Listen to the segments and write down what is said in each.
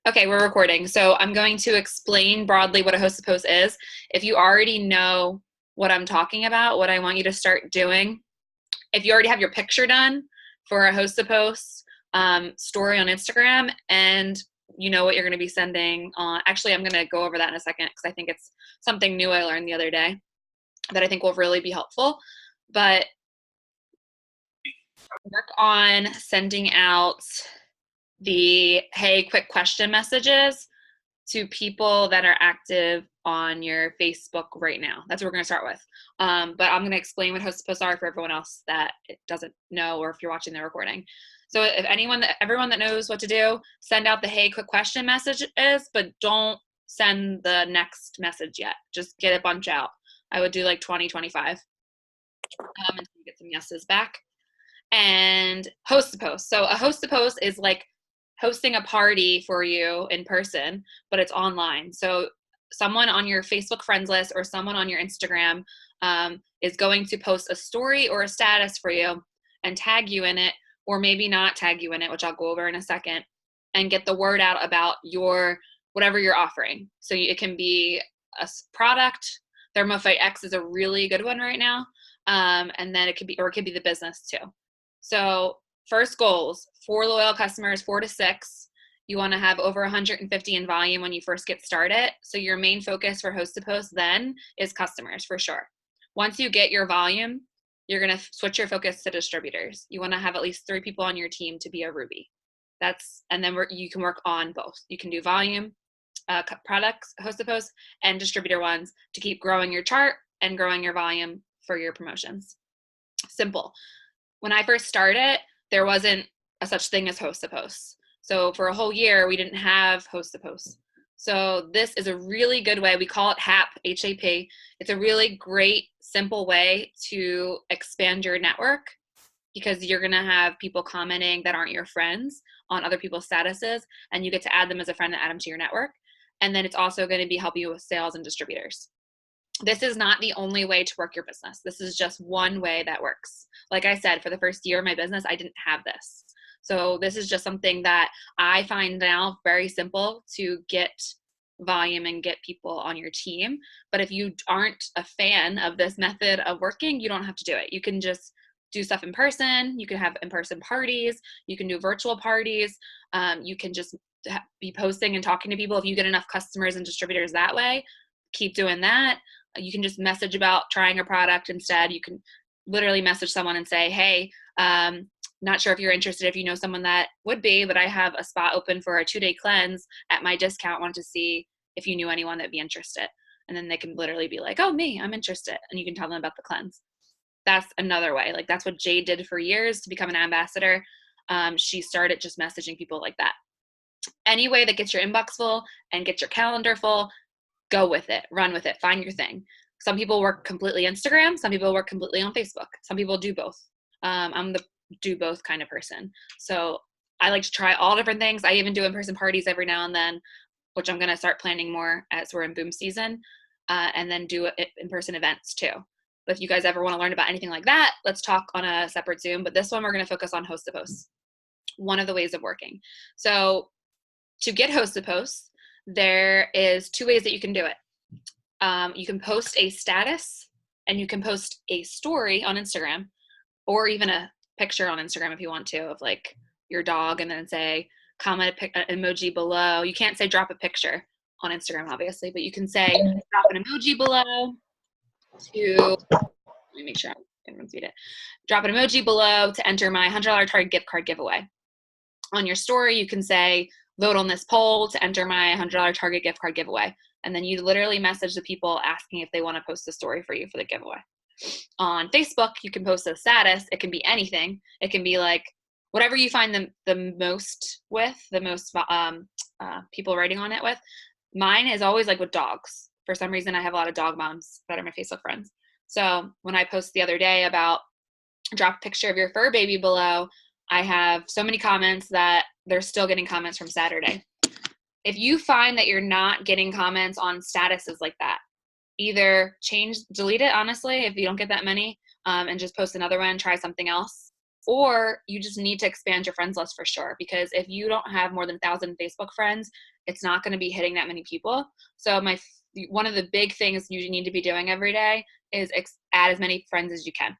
Okay, we're recording. So I'm going to explain broadly what a host to post is. If you already know what I'm talking about, what I want you to start doing, if you already have your picture done for a host to post story on Instagram, and you know what you're going to be sending on, actually, I'm going to go over that in a second because I think it's something new I learned the other day that I think will really be helpful. But work on sending out the hey, quick question messages to people that are active on your Facebook right now. That's what we're going to start with. But I'm going to explain what host posts are for everyone else that it doesn't know, or if you're watching the recording. So if everyone that knows what to do, send out the hey, quick question messages, but don't send the next message yet. Just get a bunch out. I would do like 20, 25 until you get some yeses back. And host to post. So a host to post is like hosting a party for you in person, but it's online. So someone on your Facebook friends list or someone on your Instagram is going to post a story or a status for you and tag you in it, or maybe not tag you in it, which I'll go over in a second, and get the word out about your whatever you're offering. So it can be a product. Thermophyte X is a really good one right now. And then it could be the business too. So first goals, 4 loyal customers, 4 to 6. You want to have over 150 in volume when you first get started. So your main focus for host to post then is customers for sure. Once you get your volume, you're going to switch your focus to distributors. You want to have at least 3 people on your team to be a Ruby. And then you can work on both. You can do volume, products, host to post, and distributor ones to keep growing your chart and growing your volume for your promotions. Simple. When I first started, there wasn't a such thing as host to post. So for a whole year, we didn't have host to post. So this is a really good way. We call it HAP, H-A-P. It's a really great, simple way to expand your network, because you're going to have people commenting that aren't your friends on other people's statuses, and you get to add them as a friend and add them to your network. And then it's also going to be helping you with sales and distributors. This is not the only way to work your business. This is just one way that works. Like I said, for the first year of my business, I didn't have this. So this is just something that I find now very simple to get volume and get people on your team. But if you aren't a fan of this method of working, you don't have to do it. You can just do stuff in person. You can have in-person parties. You can do virtual parties. You can just be posting and talking to people. If you get enough customers and distributors that way, keep doing that. You can just message about trying a product instead. You can literally message someone and say, hey, not sure if you're interested, if you know someone that would be, but I have a spot open for a 2-day cleanse at my discount. Want to see if you knew anyone that'd be interested. And then they can literally be like, oh, me, I'm interested. And you can tell them about the cleanse. That's another way. Like that's what Jade did for years to become an ambassador. She started just messaging people like that. Any way that gets your inbox full and gets your calendar full, go with it, run with it, find your thing. Some people work completely Instagram. Some people work completely on Facebook. Some people do both. I'm the do both kind of person. So I like to try all different things. I even do in-person parties every now and then, which I'm going to start planning more as we're in boom season, and then do in-person events too. But if you guys ever want to learn about anything like that, let's talk on a separate Zoom. But this one, we're going to focus on host to post, one of the ways of working. So to get host to post, there is 2 ways that you can do it. You can post a status, and you can post a story on Instagram, or even a picture on Instagram if you want to, of like your dog, and then say, comment an emoji below. You can't say drop a picture on Instagram, obviously, but you can say drop an emoji below to, let me make sure everyone's read it. Drop an emoji below to enter my $100 Target gift card giveaway. On your story, you can say, vote on this poll to enter my $100 Target gift card giveaway. And then you literally message the people asking if they want to post a story for you for the giveaway. On Facebook, you can post a status. It can be anything. It can be like whatever you find the most with, the most people writing on it with. Mine is always like with dogs. For some reason, I have a lot of dog moms that are my Facebook friends. So when I post the other day about drop a picture of your fur baby below, I have so many comments that they're still getting comments from Saturday. If you find that you're not getting comments on statuses like that, either delete it, honestly, if you don't get that many, and just post another one, try something else. or you just need to expand your friends list for sure, because if you don't have more than 1,000 Facebook friends, it's not going to be hitting that many people. So one of the big things you need to be doing every day is add as many friends as you can.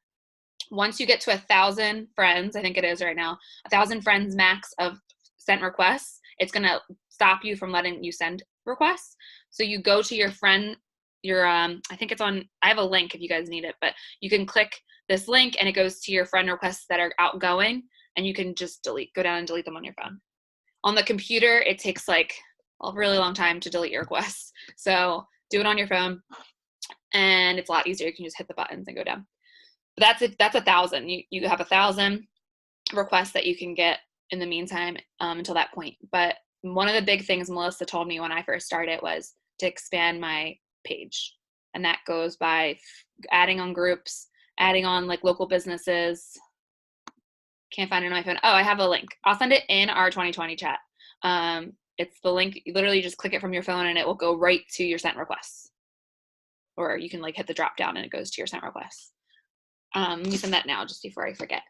Once you get to 1,000 friends, I think it is right now, 1,000 friends max of sent requests, it's going to stop you from letting you send requests. So you go to your friend, I think it's on, I have a link if you guys need it, but you can click this link and it goes to your friend requests that are outgoing, and you can just go down and delete them on your phone. On the computer, it takes like a really long time to delete your requests. So do it on your phone, and it's a lot easier. You can just hit the buttons and go down. But that's 1,000. You have 1,000 requests that you can get in the meantime until that point. But one of the big things Melissa told me when I first started was to expand my page. And that goes by adding on groups, adding on like local businesses. Can't find it on my phone. Oh, I have a link. I'll send it in our 2020 chat. It's the link. You literally just click it from your phone and it will go right to your sent requests. Or you can like hit the drop down and it goes to your sent requests. Let me send that now just before I forget.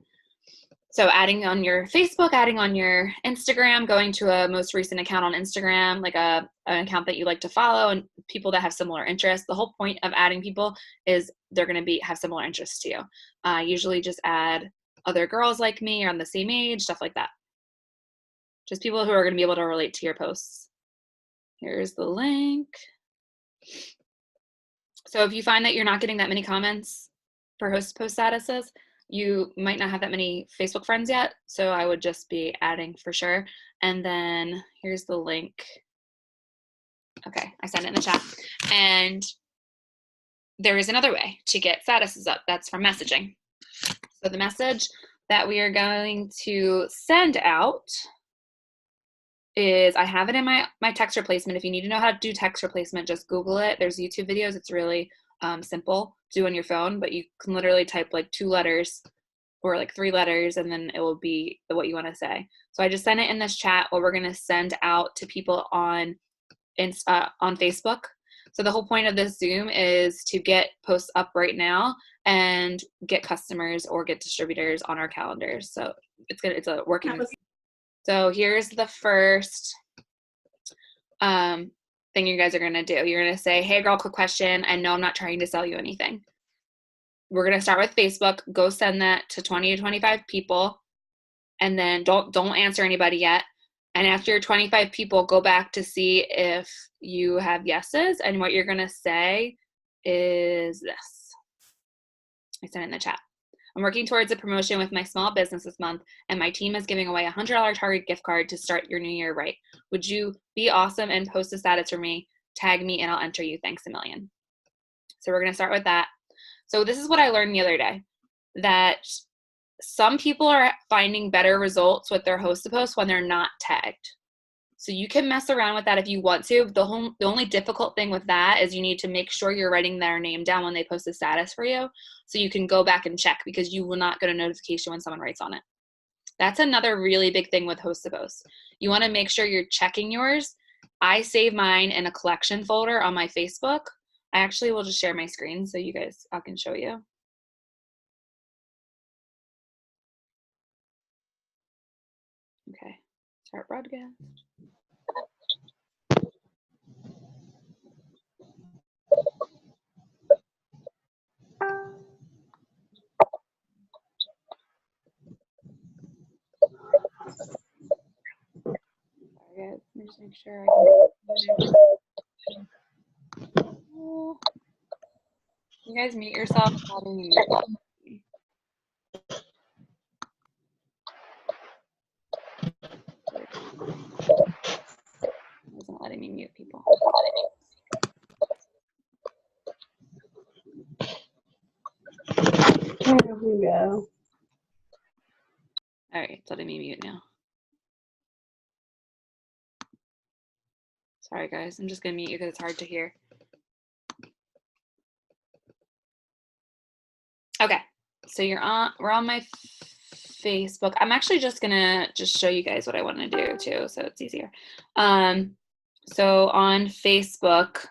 So adding on your Facebook, adding on your Instagram, going to a most recent account on Instagram, like an account that you like to follow, and people that have similar interests. The whole point of adding people is they're going to have similar interests to you. Usually just add other girls like me or on the same age, stuff like that. Just people who are going to be able to relate to your posts. Here's the link. So if you find that you're not getting that many comments for post statuses, you might not have that many Facebook friends yet, so I would just be adding for sure. And then here's the link. Okay, I sent it in the chat. And there is another way to get statuses up. That's from messaging. So the message that we are going to send out is, I have it in my text replacement. If you need to know how to do text replacement, just Google it. There's YouTube videos. It's really simple to do on your phone, but you can literally type like 2 letters or like 3 letters, and then it will be what you want to say. So I just sent it in this chat, what we're going to send out to people on Facebook. So the whole point of this Zoom is to get posts up right now and get customers or get distributors on our calendars. So it's a working. So here's the first thing you guys are going to do. You're going to say, hey girl, quick question. I know I'm not trying to sell you anything. We're going to start with Facebook. Go send that to 20 to 25 people. And then don't answer anybody yet. And after your 25 people, go back to see if you have yeses. And what you're going to say is this. I sent it in the chat. I'm working towards a promotion with my small business this month, and my team is giving away a $100 Target gift card to start your new year right. Would you be awesome and post a status for me? Tag me and I'll enter you. Thanks a million. So we're going to start with that. So this is what I learned the other day, that some people are finding better results with their host to post when they're not tagged. So you can mess around with that if you want to. The only difficult thing with that is you need to make sure you're writing their name down when they post a status for you, so you can go back and check, because you will not get a notification when someone writes on it. That's another really big thing with host to post. You want to make sure you're checking yours. I save mine in a collection folder on my Facebook. I actually will just share my screen so you guys, I can show you. Okay, start broadcast. Sorry guys, let me just make sure I can. You guys mute yourself. It isn't letting me mute people. There we go. All right, it's letting me mute now. Sorry guys, I'm just gonna mute you because it's hard to hear. Okay, so we're on my Facebook. I'm actually just gonna show you guys what I want to do too, so it's easier. So on Facebook,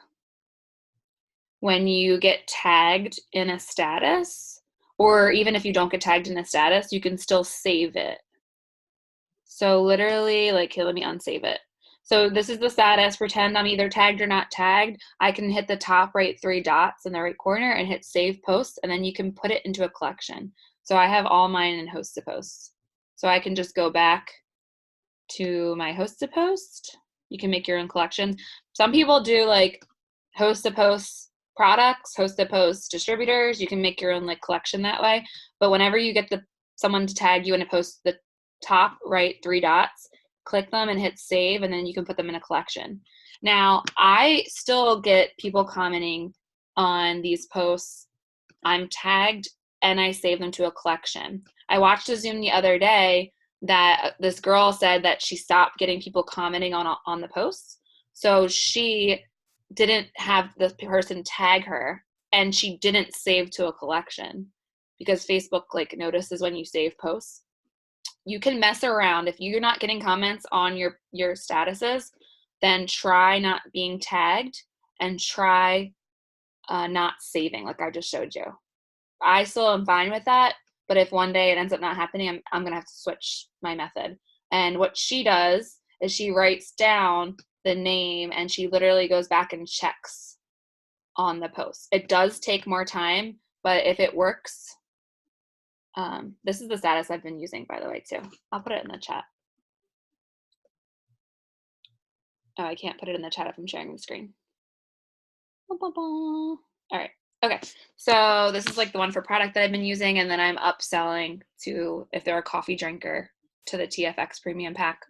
when you get tagged in a status, or even if you don't get tagged in a status, you can still save it. So literally, like, here, let me unsave it. So this is the status. Pretend I'm either tagged or not tagged. I can hit the top right 3 dots in the right corner and hit save post, and then you can put it into a collection. So I have all mine in host to post. So I can just go back to my host to post. You can make your own collections. Some people do like host to post products, host to post distributors. You can make your own like collection that way. But whenever you get someone to tag you in a post, the top right 3 dots, click them and hit save, and then you can put them in a collection. Now, I still get people commenting on these posts. I'm tagged and I save them to a collection. I watched a Zoom the other day that this girl said that she stopped getting people commenting on the posts. So she didn't have the person tag her, and she didn't save to a collection because Facebook like notices when you save posts. You can mess around. If you're not getting comments on your statuses, then try not being tagged and try not saving like I just showed you. I still am fine with that, but if one day it ends up not happening, I'm going to have to switch my method. And what she does is she writes down the name and she literally goes back and checks on the post. It does take more time, but if it works, this is the status I've been using, by the way, too. I'll put it in the chat. Oh, I can't put it in the chat if I'm sharing the screen. All right. Okay. So this is like the one for product that I've been using, and then I'm upselling to, if they're a coffee drinker, to the TFX premium pack,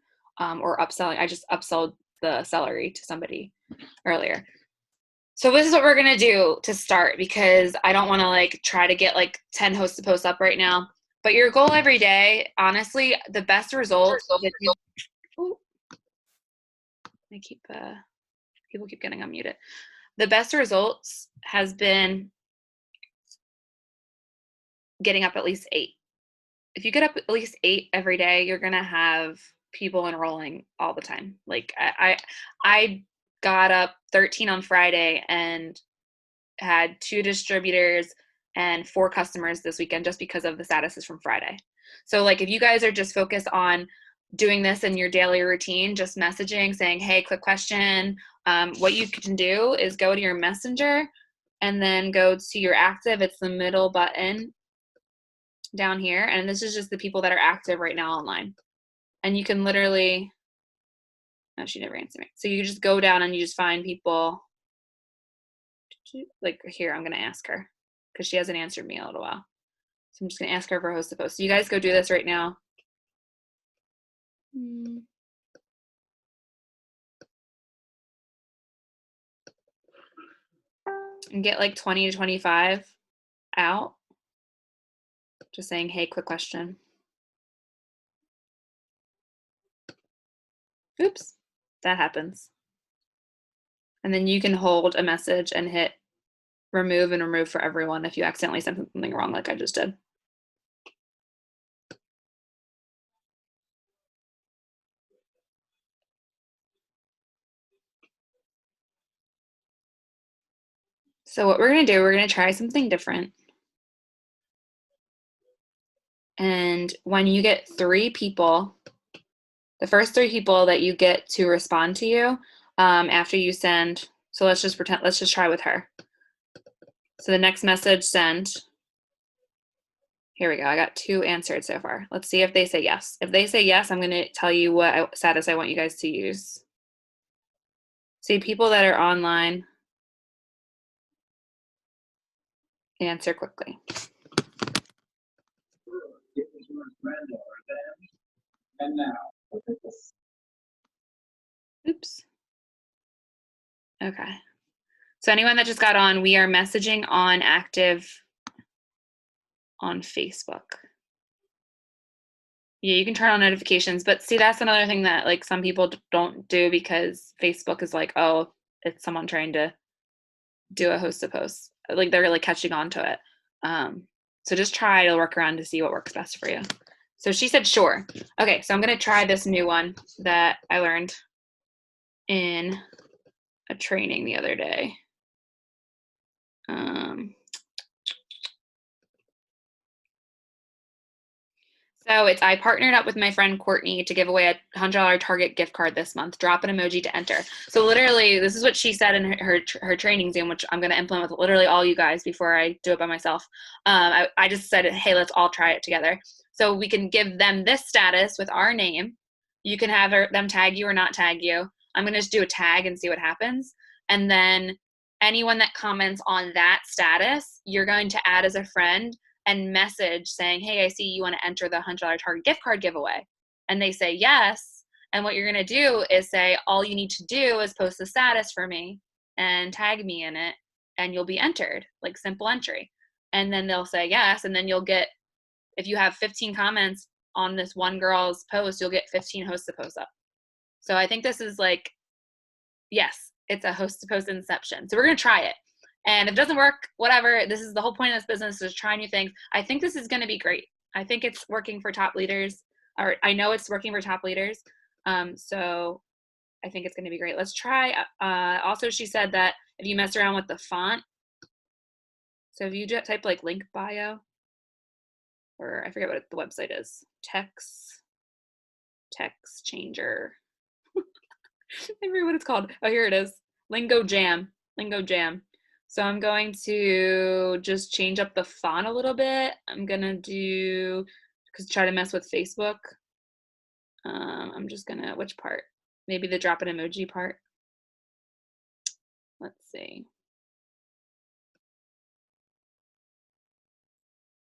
or upselling. I just upsold the celery to somebody earlier. So this is what we're going to do to start, because I don't want to like try to get like 10 hosts to post up right now. But your goal every day, honestly, the best results. People keep getting unmuted. The best results has been getting up at least 8. If you get up at least 8 every day, you're gonna have people enrolling all the time. Like I got up 13 on Friday and had 2 distributors and 4 customers this weekend just because of the statuses from Friday. So like if you guys are just focused on doing this in your daily routine, just messaging, saying, hey, quick question, what you can do is go to your messenger and then go to your active. It's the middle button down here, and this is just the people that are active right now online. And you can literally, no, she never answered me. So you just go down and you just find people. Like here, I'm gonna ask her because she hasn't answered me in a little while. So I'm just gonna ask her for host to post. So you guys go do this right now. And get like 20 to 25 out. Just saying, hey, quick question. Oops, that happens. And then you can hold a message and hit remove and remove for everyone if you accidentally sent something wrong like I just did. So what we're going to do, we're going to try something different. And when you get 3 people, the first 3 people that you get to respond to you after you send, so let's just try with her. So the next message send. Here we go. I got 2 answered so far. Let's see if they say yes. If they say yes, I'm going to tell you what status I want you guys to use. See, people that are online, answer quickly. And now, look at this. Oops. Okay. So anyone that just got on, we are messaging on active on Facebook. Yeah, you can turn on notifications, but see, that's another thing that like some people don't do because Facebook is like, oh, it's someone trying to do a host to post. Like they're really catching on to it. So just try to work around to see what works best for you. So she said, sure. Okay, so I'm going to try this new one that I learned in a training the other day. So I partnered up with my friend Courtney to give away a $100 Target gift card this month. Drop an emoji to enter. So literally, this is what she said in her training Zoom, which I'm going to implement with literally all you guys before I do it by myself. I just said, hey, let's all try it together. So we can give them this status with our name. You can have them tag you or not tag you. I'm going to just do a tag and see what happens. And then anyone that comments on that status, you're going to add as a friend and message saying, hey, I see you want to enter the $100 Target gift card giveaway. And they say yes. And what you're going to do is say, all you need to do is post the status for me and tag me in it, and you'll be entered, like simple entry. And then they'll say yes. And then you'll get, if you have 15 comments on this one girl's post, you'll get 15 hosts to post up. So I think this is like, yes, it's a host to post inception. So we're going to try it. And if it doesn't work, whatever, this is the whole point of this business, is try new things. I think this is going to be great. I think it's working for top leaders, or I know it's working for top leaders. So I think it's going to be great. Let's try. Also, she said that if you mess around with the font, so if you type like link bio, or I forget what the website is, text changer. I remember what it's called. Oh, here it is. Lingo Jam. So I'm going to just change up the font a little bit. I'm gonna do, because try to mess with Facebook. I'm just gonna, which part? Maybe the drop an emoji part. Let's see.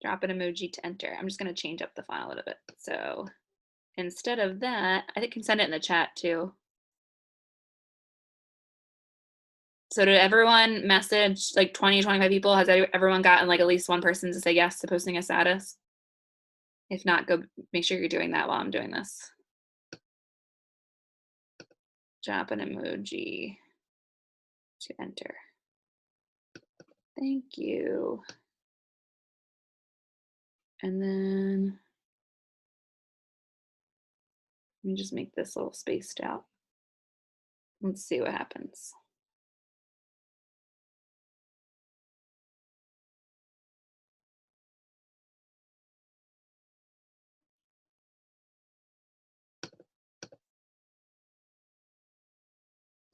Drop an emoji to enter. I'm just gonna change up the font a little bit. So instead of that, I can send it in the chat too. So did everyone message, like 20, 25 people? Has everyone gotten like at least one person to say yes to posting a status? If not, go make sure you're doing that while I'm doing this. Drop an emoji to enter. Thank you. And then let me just make this a little spaced out. Let's see what happens.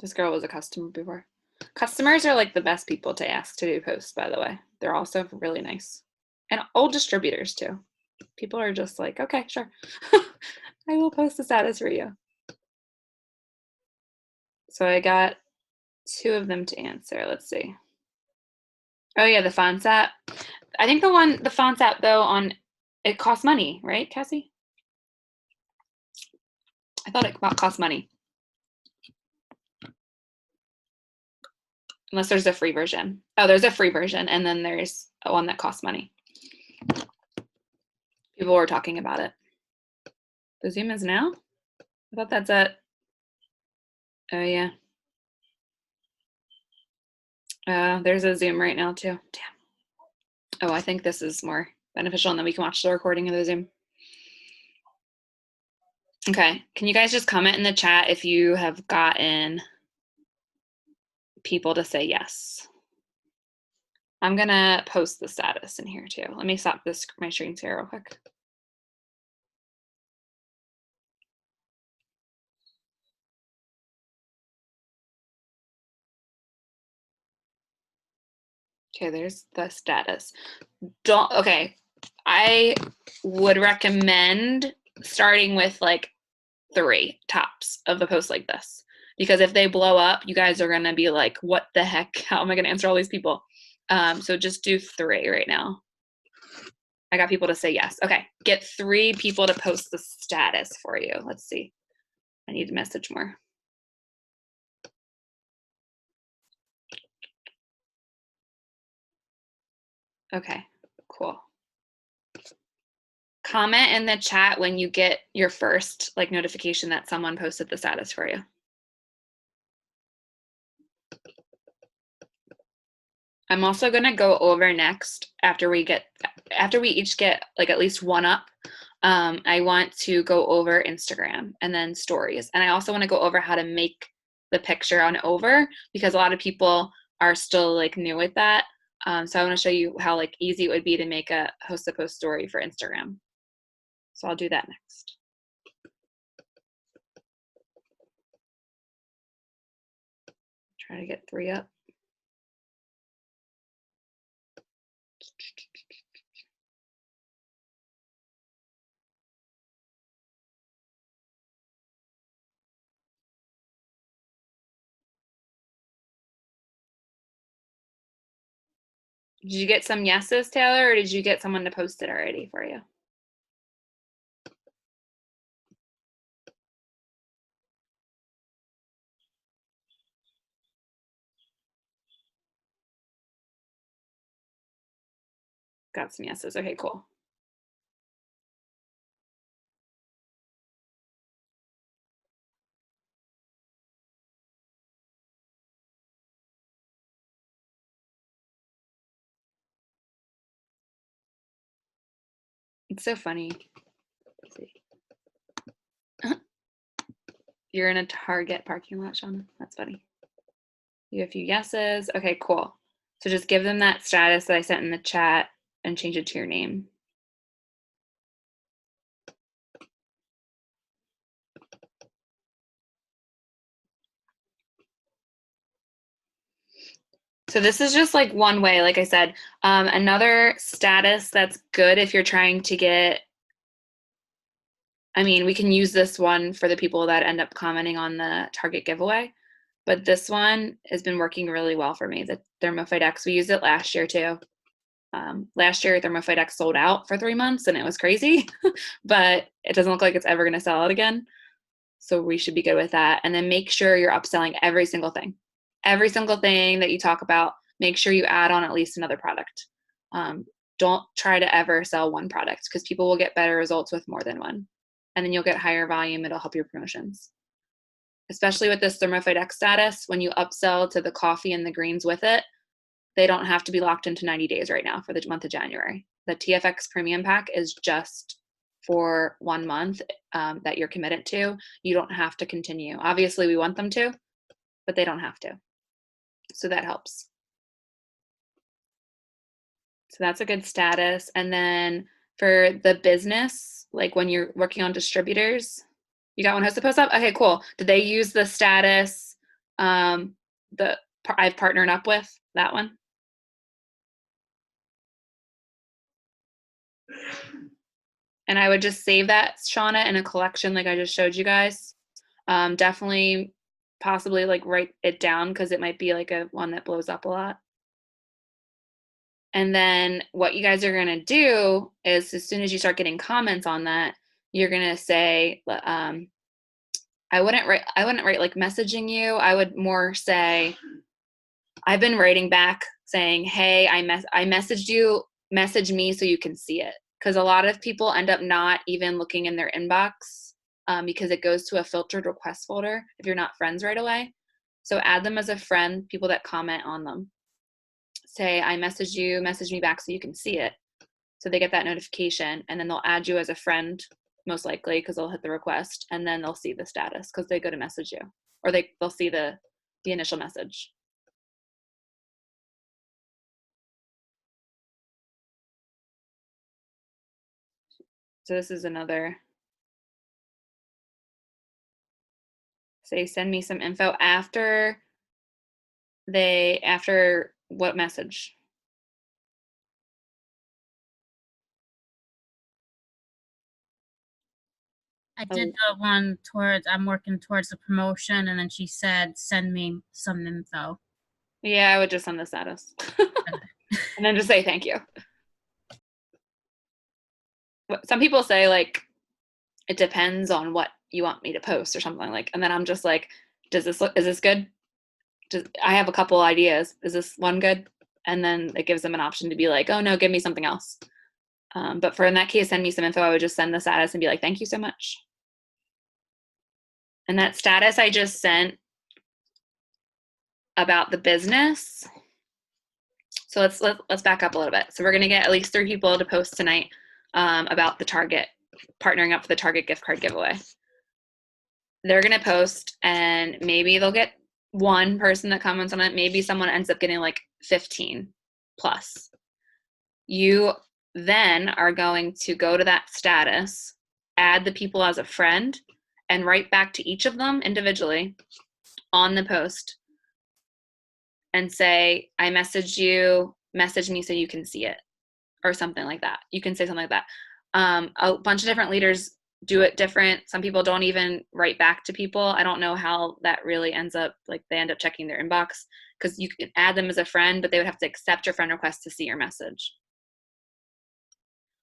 This girl was a customer before. Customers are like the best people to ask to do posts, by the way. They're also really nice. And old distributors too. People are just like, okay, sure. I will post the status for you. So I got 2 of them to answer. Let's see. Oh yeah, the Fonts app. I think the Fonts app though, it costs money, right, Cassie? I thought it cost money. Unless there's a free version. Oh, there's a free version, and then there's one that costs money. People were talking about it. The Zoom is now? I thought that's it. Oh yeah. There's a Zoom right now too. Damn. Oh, I think this is more beneficial, and then we can watch the recording of the Zoom. Okay, can you guys just comment in the chat if you have gotten people to say yes? I'm gonna post the status in here too. Let me stop my screen share real quick. Okay, there's the status. Okay, I would recommend starting with like 3 tops of a post like this, because if they blow up, you guys are gonna be like, what the heck? How am I gonna answer all these people? So just do 3 right now. I got people to say yes. Okay, get 3 people to post the status for you. Let's see. I need to message more. Okay, cool. Comment in the chat when you get your first like notification that someone posted the status for you. I'm also gonna go over next after we each get like at least 1 up. I want to go over Instagram and then stories. And I also want to go over how to make the picture on over, because a lot of people are still like new with that. So I want to show you how like easy it would be to make a host to post story for Instagram. So I'll do that next. Try to get 3 up. Did you get some yeses, Taylor, or did you get someone to post it already for you? Got some yeses. Okay, cool. It's so funny. Let's see. You're in a Target parking lot, Shauna. That's funny. You have a few yeses. Okay, cool. So just give them that status that I sent in the chat and change it to your name. So this is just like one way, like I said. Another status that's good if you're trying to get, I mean, we can use this one for the people that end up commenting on the Target giveaway, but this one has been working really well for me. The Thermophyte X, we used it last year too. Last year, Thermophyte X sold out for 3 months and it was crazy, but it doesn't look like it's ever going to sell out again. So we should be good with that. And then make sure you're upselling every single thing. Every single thing that you talk about, make sure you add on at least another product. Don't try to ever sell one product because people will get better results with more than one. And then you'll get higher volume. It'll help your promotions. Especially with this Thermophyte X status, when you upsell to the coffee and the greens with it, they don't have to be locked into 90 days right now for the month of January. The TFX Premium Pack is just for 1 month that you're committed to. You don't have to continue. Obviously, we want them to, but they don't have to. So that helps. So that's a good status. And then for the business, like when you're working on distributors, you got one host to post up? Okay, cool. Did they use the status I've partnered up with, that one? And I would just save that, Shauna, in a collection like I just showed you guys. Definitely, possibly like write it down because it might be like a one that blows up a lot. And then what you guys are going to do is as soon as you start getting comments on that, you're going to say, I wouldn't write like messaging you. I would more say, I've been writing back saying, hey, I messaged you, message me so you can see it. Because a lot of people end up not even looking in their inbox because it goes to a filtered request folder if you're not friends right away. So add them as a friend, people that comment on them. Say, I messaged you, message me back so you can see it. So they get that notification and then they'll add you as a friend, most likely, because they'll hit the request and then they'll see the status because they go to message you or they'll see the initial message. So this is another, say, send me some info after what message? I did the one towards, I'm working towards the promotion, and then she said, send me some info. Yeah, I would just send the status. And then just say thank you. Some people say like, it depends on what you want me to post or something like, and then I'm just like, is this good? I have a couple ideas. Is this one good? And then it gives them an option to be like, oh no, give me something else. But in that case, send me some info. I would just send the status and be like, thank you so much. And that status I just sent about the business. So let's back up a little bit. So we're gonna get at least 3 people to post tonight about the Target, partnering up for the Target gift card giveaway. They're gonna post and maybe they'll get 1 person that comments on it. Maybe someone ends up getting like 15 plus. You then are going to go to that status add the people as a friend, and write back to each of them individually on the post and say, I messaged you, message me so you can see it, or something like that. You can say something like that. A bunch of different leaders do it different. Some people don't even write back to people. I don't know how that really ends up, like they end up checking their inbox, because you can add them as a friend, but they would have to accept your friend request to see your message.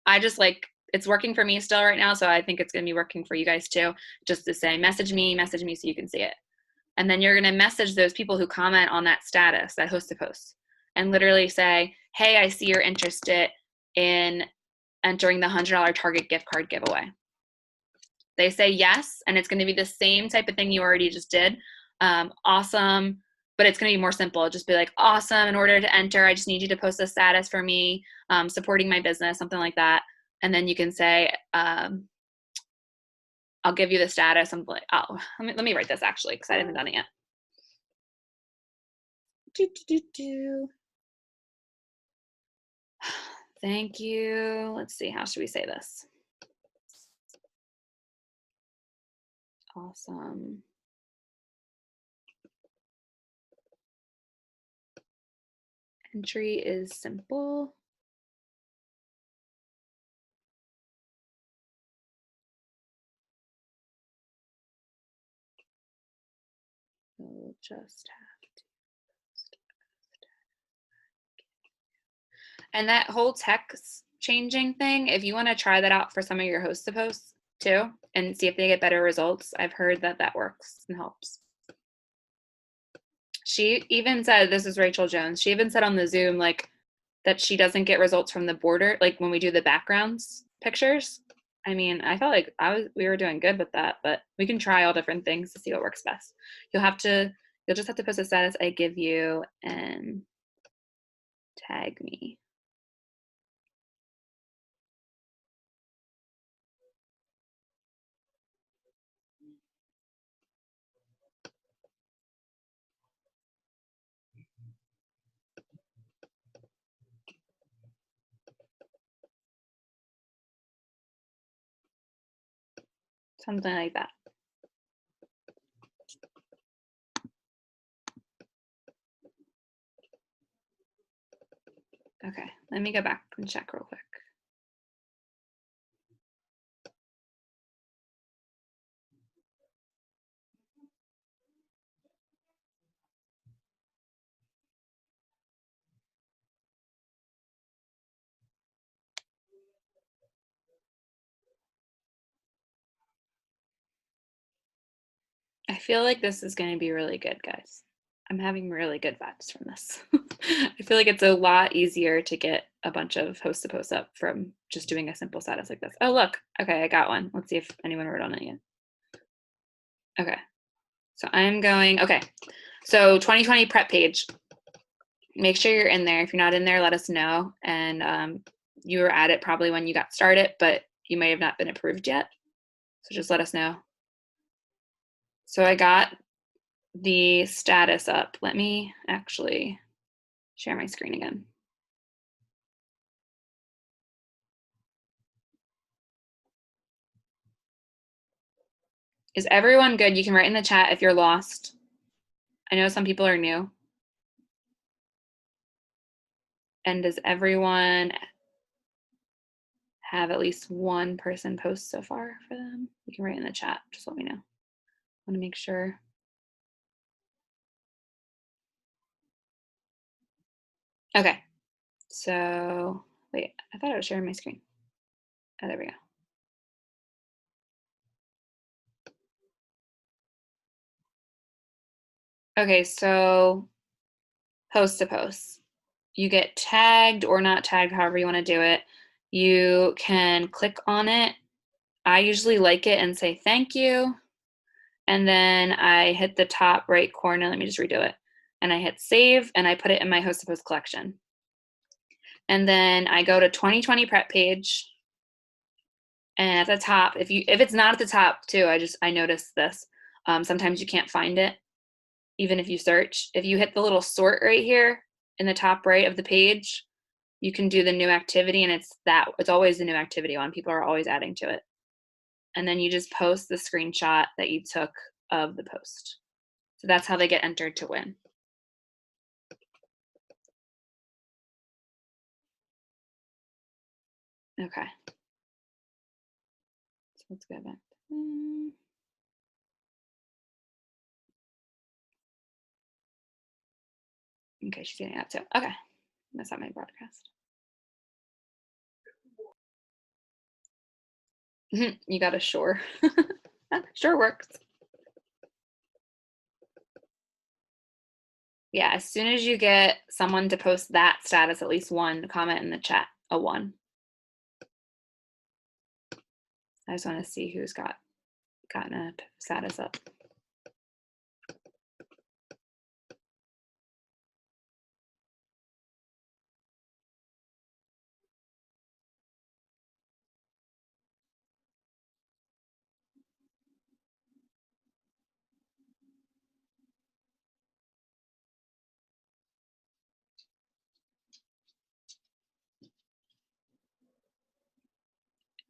I just like, it's working for me still right now, so I think it's going to be working for you guys too, just to say message me so you can see it. And then you're going to message those people who comment on that status, that host to post, and literally say, hey, I see you're interested in entering the $100 Target gift card giveaway. They say yes, and it's going to be the same type of thing you already just did. Awesome, but it's going to be more simple. Just be like, awesome, in order to enter, I just need you to post a status for me, supporting my business, something like that. And then you can say, I'll give you the status. I'm like, oh, let me write this actually, because I haven't done it yet. Thank you. Let's see, how should we say this? Awesome. Entry is simple. We'll just have to. And that whole text changing thing, if you want to try that out for some of your host to posts too, and see if they get better results, I've heard that that works and helps. She even said, this is Rachel Jones, she even said on the Zoom, like, that she doesn't get results from the border, like when we do the backgrounds pictures. I mean, I felt like we were doing good with that, but we can try all different things to see what works best. You'll just have to post a status I give you and tag me. Something like that. Okay, let me go back and check real quick. I feel like this is going to be really good, guys. I'm having really good vibes from this. I feel like it's a lot easier to get a bunch of host to post up from just doing a simple status like this. Oh, look. Okay, I got one. Let's see if anyone wrote on it yet. Okay. So I'm going, okay. So 2020 prep page. Make sure you're in there. If you're not in there, let us know. And you were at it probably when you got started, but you may have not been approved yet. So just let us know. So I got the status up. Let me actually share my screen again. Is everyone good? You can write in the chat if you're lost. I know some people are new. And does everyone have at least one person post so far for them? You can write in the chat. Just let me know. I want to make sure. Okay. So wait, I thought I was sharing my screen. Oh, there we go. Okay, so host to post. You get tagged or not tagged, however you want to do it. You can click on it. I usually like it and say thank you. And then I hit the top right corner. Let me just redo it. And I hit save and I put it in my host to post collection. And then I go to 2020 prep page. And at the top, if it's not at the top too, I noticed this. Sometimes you can't find it, even if you search. If you hit the little sort right here in the top right of the page, you can do the new activity, and it's always the new activity one. People are always adding to it. and then you just post the screenshot that you took of the post. So that's how they get entered to win. Okay. So let's go back. Okay, she's getting that too. Okay, that's not my broadcast. You got a sure. Sure works. Yeah, as soon as you get someone to post that status, at least one comment in the chat, a 1. I just want to see who's gotten a status up.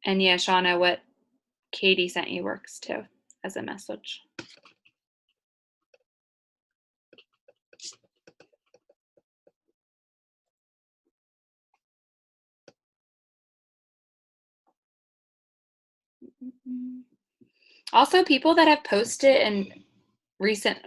And yeah, Shauna, what Katie sent you works too as a message. Also, people that have posted in recent,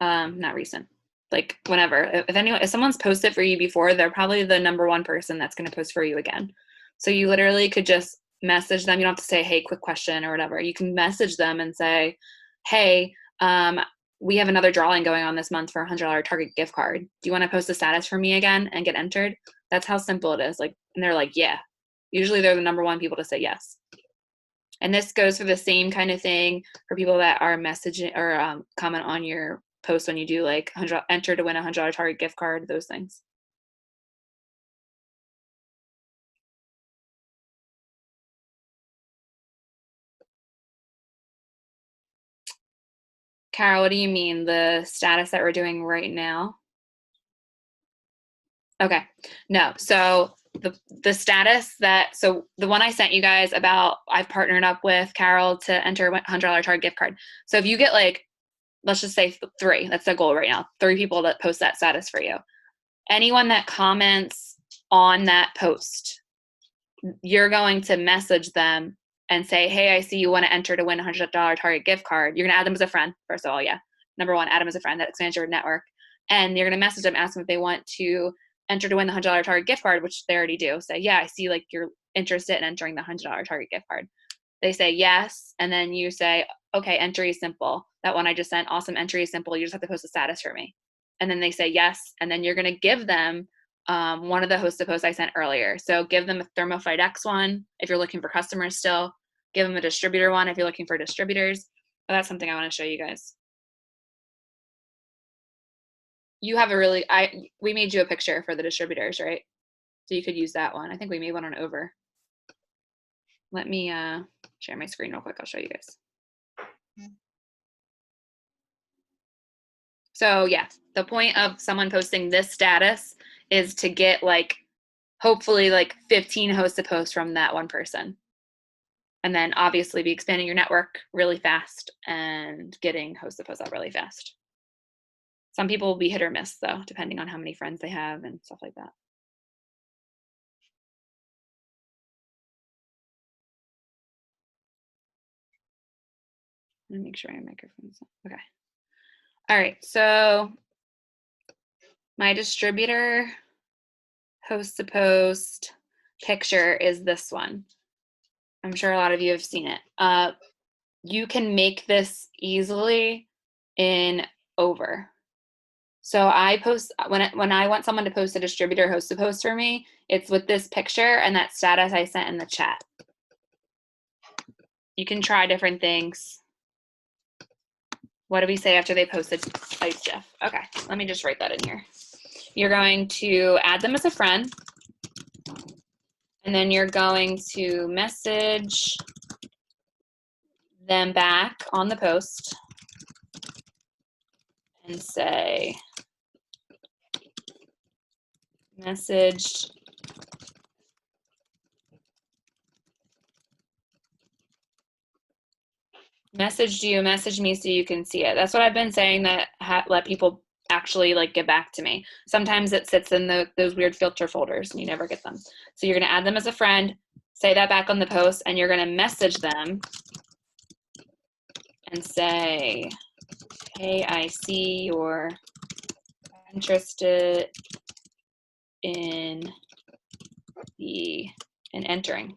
not recent, like whenever, if someone's posted for you before, they're probably the #1 person that's going to post for you again. So you literally could just message them. You don't have to say, hey, quick question or whatever. You can message them and say, hey, we have another drawing going on this month for a $100 Target gift card. Do you want to post a status for me again and get entered? That's how simple it is. Like, and they're like, yeah. Usually they're the #1 people to say yes. And this goes for the same kind of thing for people that are messaging or comment on your post when you do like enter to win a $100 Target gift card, those things. Carol, what do you mean? The status that we're doing right now? Okay, no. So the status that, so the one I sent you guys about, I've partnered up with Carol to enter a $100 Target gift card. So if you get like, let's just say 3, that's the goal right now, 3 people that post that status for you. Anyone that comments on that post, you're going to message them and say, hey, I see you want to enter to win a $100 Target gift card. You're going to add them as a friend, first of all, yeah. #1, add them as a friend. That expands your network. And you're going to message them, ask them if they want to enter to win the $100 Target gift card, which they already do. Say, yeah, I see like you're interested in entering the $100 Target gift card. They say yes, and then you say, okay, entry is simple. That one I just sent, awesome, entry is simple. You just have to post a status for me. And then they say yes, and then you're going to give them one of the hosted posts I sent earlier. So give them a Thermofite X one if you're looking for customers still. Give them a distributor one if you're looking for distributors. But that's something I want to show you guys. You have a really, we made you a picture for the distributors, right? So you could use that one. I think we made one on Over. Let me share my screen real quick. I'll show you guys. So yeah, the point of someone posting this status is to get like, hopefully like 15 hosted posts from that one person. And then obviously be expanding your network really fast and getting hosted posts out really fast. Some people will be hit or miss though, depending on how many friends they have and stuff like that. Let me make sure my microphone's on. Okay. All right, so my distributor host to post picture is this one. I'm sure a lot of you have seen it. You can make this easily in Over. So I post when I want someone to post a distributor host to post for me, it's with this picture and that status I sent in the chat. You can try different things. What do we say after they posted Ice Jeff? Okay, let me just write that in here. You're going to add them as a friend. And then you're going to message them back on the post and say, message Messaged you, message me so you can see it. That's what I've been saying, that let people actually like get back to me. Sometimes it sits in those weird filter folders and you never get them. So you're going to add them as a friend, say that back on the post, and you're going to message them and say, hey, I see you're interested in entering.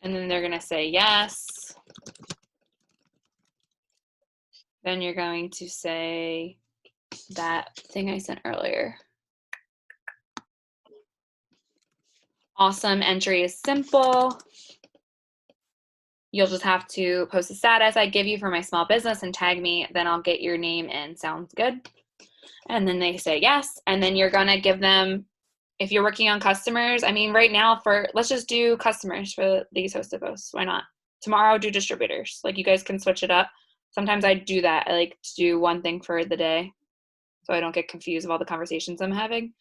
And then they're going to say yes. Then you're going to say that thing I sent earlier. Awesome, entry is simple. You'll just have to post a status I give you for my small business and tag me, then I'll get your name in. Sounds good? And then they say yes, and then you're gonna give them, if you're working on customers, I mean, right now let's just do customers for these hosted posts. Why not? Tomorrow do distributors. Like, you guys can switch it up. Sometimes I do that. I like to do one thing for the day so I don't get confused of all the conversations I'm having.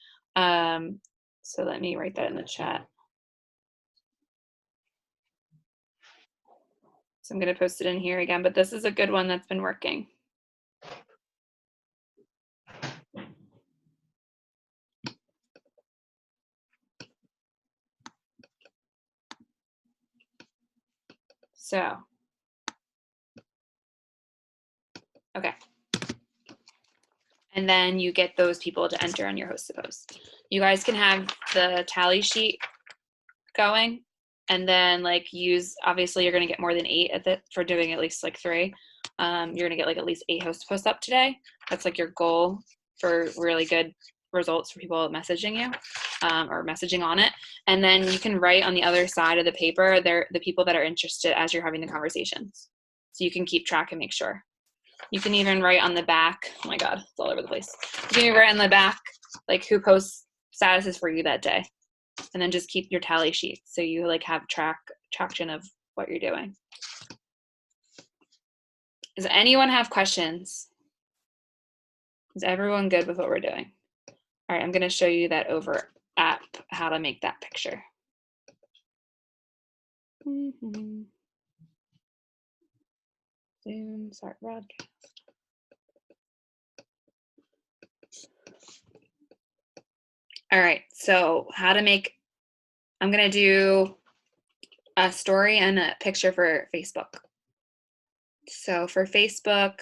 So let me write that in the chat. So I'm going to post it in here again, but this is a good one that's been working. So, okay. And then you get those people to enter on your hosted post. You guys can have the tally sheet going, and then like obviously you're going to get more than 8 for doing at least like 3. You're going to get like at least 8 host posts up today. That's like your goal for really good results for people messaging you or messaging on it. And then you can write on the other side of the paper, they're the people that are interested as you're having the conversations. So you can keep track and make sure. You can even write on the back, oh my God, it's all over the place. You can even write on the back, like who posts statuses for you that day. And then just keep your tally sheet so you like have traction of what you're doing. Does anyone have questions? Is everyone good with what we're doing? All right, I'm going to show you that over app, how to make that picture. Zoom, start broadcast. All right, so how to make, I'm going to do a story and a picture for Facebook. So for Facebook,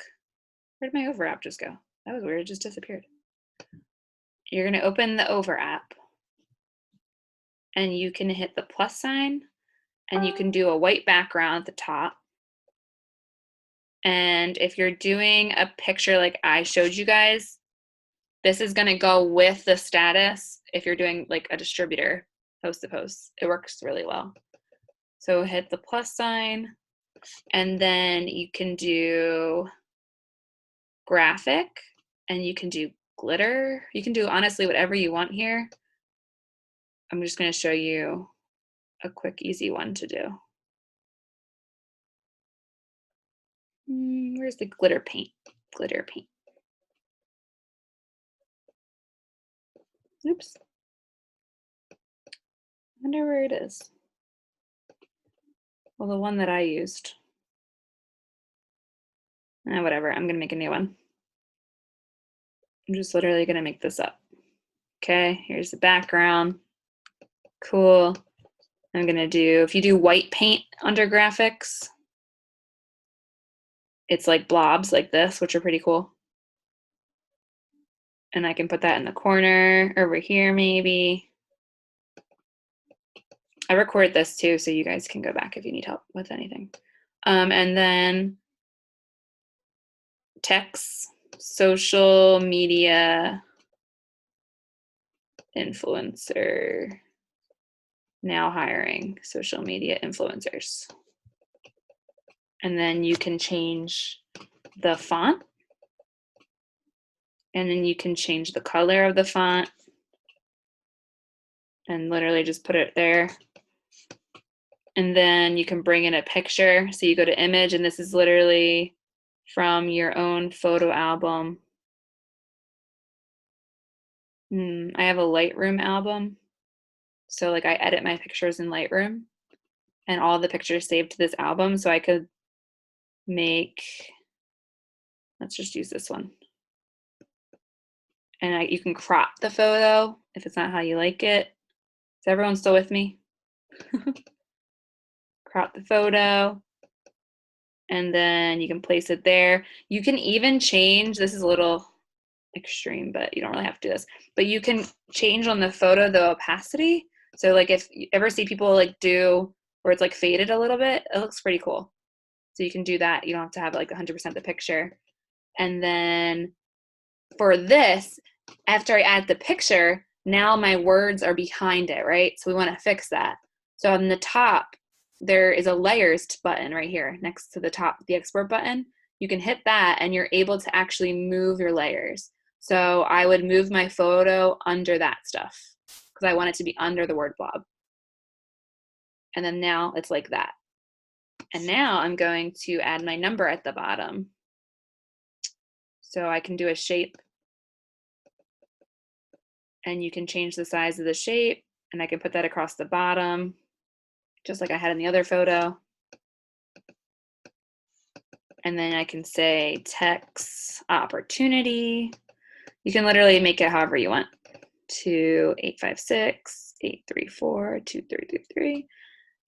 where did my Over app just go? That was weird, it just disappeared. You're going to open the Over app and you can hit the plus sign and you can do a white background at the top. And if you're doing a picture like I showed you guys, this is going to go with the status. If you're doing like a distributor post to post, it works really well. So hit the plus sign, and then you can do graphic, and you can do glitter. You can do honestly whatever you want here. I'm just going to show you a quick, easy one to do. Where's the glitter paint? Glitter paint. Oops. I wonder where it is. Well, the one that I used. Whatever, I'm gonna make a new one. I'm just literally gonna make this up. Okay, here's the background. Cool. I'm gonna do, if you do white paint under graphics, it's like blobs like this, which are pretty cool. And I can put that in the corner over here maybe. I record this too, so you guys can go back if you need help with anything. And then text, social media influencer, now hiring social media influencers. And then you can change the font, and then you can change the color of the font, and literally just put it there. And then you can bring in a picture. So you go to image, and this is literally from your own photo album. I have a Lightroom album. So like I edit my pictures in Lightroom and all the pictures saved to this album. So I could make, let's just use this one. And you can crop the photo if it's not how you like it. Is everyone still with me? Crop the photo. And then you can place it there. You can even change, this is a little extreme, but you don't really have to do this, but you can change on the photo the opacity. So like if you ever see people like do where it's like faded a little bit, it looks pretty cool. So you can do that. You don't have to have like 100% the picture. And then for this, after I add the picture, now my words are behind it, right? So we want to fix that. So on the top, there is a layers button right here next to the top, the export button. You can hit that and you're able to actually move your layers. So I would move my photo under that stuff because I want it to be under the word blob. And then now it's like that. And now I'm going to add my number at the bottom. So I can do a shape and you can change the size of the shape and I can put that across the bottom just like I had in the other photo. And then I can say text opportunity. You can literally make it however you want. 2-856-834-2333.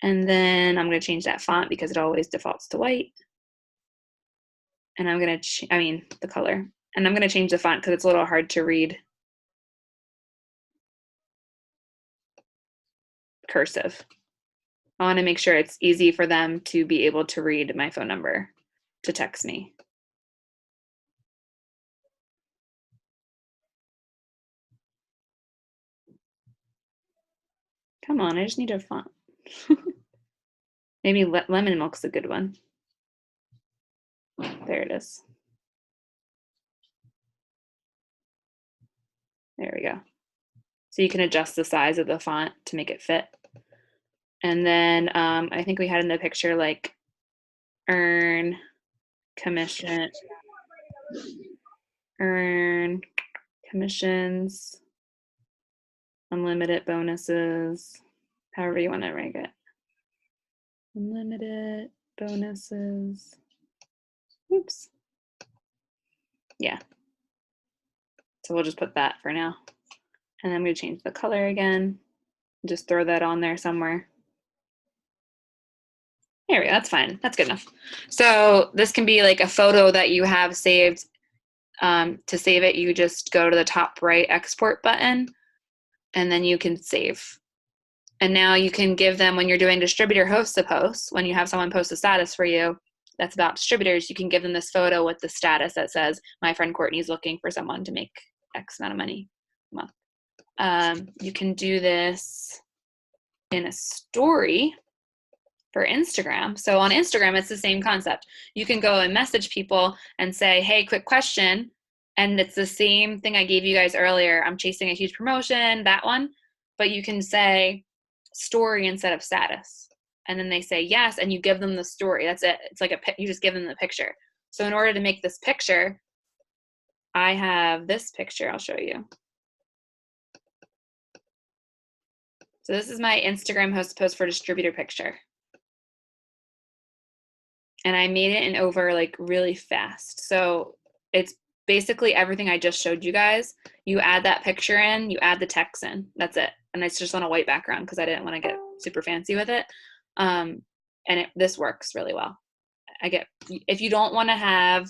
And then I'm going to change that font because it always defaults to white. And I'm going to, the color. And I'm going to change the font because it's a little hard to read cursive. I want to make sure it's easy for them to be able to read my phone number to text me. Come on, I just need a font. Maybe lemon milk's a good one. There it is. There we go. So you can adjust the size of the font to make it fit. And then I think we had in the picture like earn commission, earn commissions, unlimited bonuses, however you want to rank it. Unlimited bonuses. Oops. Yeah. So we'll just put that for now. And I'm going to change the color again. Just throw that on there somewhere. There we go. That's fine. That's good enough. So this can be like a photo that you have saved. To save it, you just go to the top right export button, and then you can save. And now you can give them, when you're doing distributor host to post, when you have someone post a status for you that's about distributors, you can give them this photo with the status that says, my friend Courtney is looking for someone to make X amount of money a month. You can do this in a story for Instagram. So on Instagram, it's the same concept. You can go and message people and say, hey, quick question. And it's the same thing I gave you guys earlier. I'm chasing a huge promotion, that one. But you can say story instead of status. And then they say yes, and you give them the story. That's it. It's like you just give them the picture. So in order to make this picture, I have this picture. I'll show you. So this is my Instagram host post for distributor picture. And I made it in over like really fast. So it's basically everything I just showed you guys. You add that picture in, you add the text in. That's it. And it's just on a white background because I didn't want to get super fancy with it. And this works really well. If you don't want to have